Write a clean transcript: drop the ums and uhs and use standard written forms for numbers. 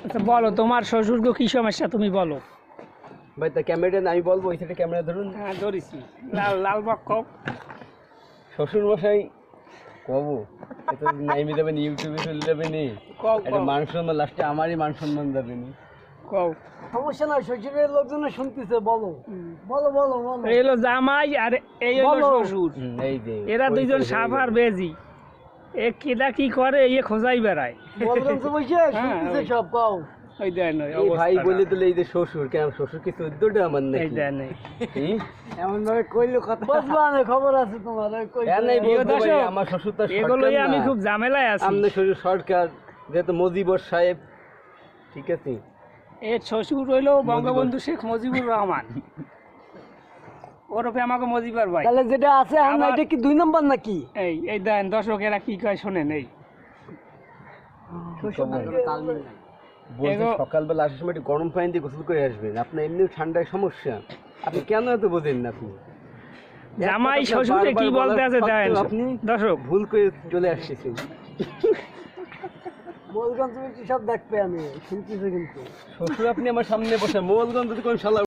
আচ্ছা বলো তোমার শ্বশুরকে কি সমস্যা তুমি বলো। ভাই তা ক্যামেরা আমি বলবো ওই সাইডে ক্যামেরা ধরুন। হ্যাঁ ধরেছি, লাল লাল বক কও। শ্বশুর মশাই কব এটা নাইমে যাবেন, ইউটিউবে চলে যাবেন, কও এটা কও মান সম্মান লাস্টে আমারই মান সম্মান যাবেন। কও। সমস্যা নাই, শ্বশুরের লোকজন শুনতেছে, বলো বলো বলো বলো। এই হলো জামাই আর এই হলো বলো। শ্বশুর। এই যে এরা দুইজন সাপ আর বেজি, এ কেডা কি করে এ খোঁজাই বেড়ায়। বলবেন তো বসে শুনতেছে ওই। সব, পাও। ওই দেন ওই এই ভাই অবস্থাটা। বলে দিলে এই যে শ্বশুর, কেন শ্বশুর কি 14টা আমার এই নাকি? দেন এই। হুম? এমন ভাবে কইলো কথা বসবা না, খবর আছে তোমার, ওই কই কেন এই প্রিয় বলবো ভাই, দর্শক, আমার শ্বশুর তো এগুলোই সরকার আমি না। খুব ঝামেলায় আছি। আমনে শ্বশুর সরকার, যেহেতু মজিবর সাহেব, ঠিক আছে? এর শ্বশুর হইলো বঙ্গবন্ধু শেখ মুজিবুর রহমান, ওরফে আমাকে মজিবর ভাই। তাহলে যেটা আছে আমরা, আবার- এটা কি 2 নম্বর নাকি? এই দেন দর্শকেরা কি কয় শোনেন। এই বলছে এগো- সকালবেলা আসার সময় একটু গরম পানি দিয়ে গোসল করে আসবেন, আপনার এমনিও ঠান্ডায় সমস্যা, আপনি কেন এত বোঝেন না? আপনি জামাই এক কথা শ্বশুরে কি বারবার বলতে আছে বলার দেন সত্ত্বেও আপনি দর্শক। ভুল করে চলে আসছেন। বলগান তুমি কি সব দেখবে, আমি শুনতেছি কিন্তু। শ্বশুর আপনি আমার সামনে বসে মোলগঞ্জ কোন শালা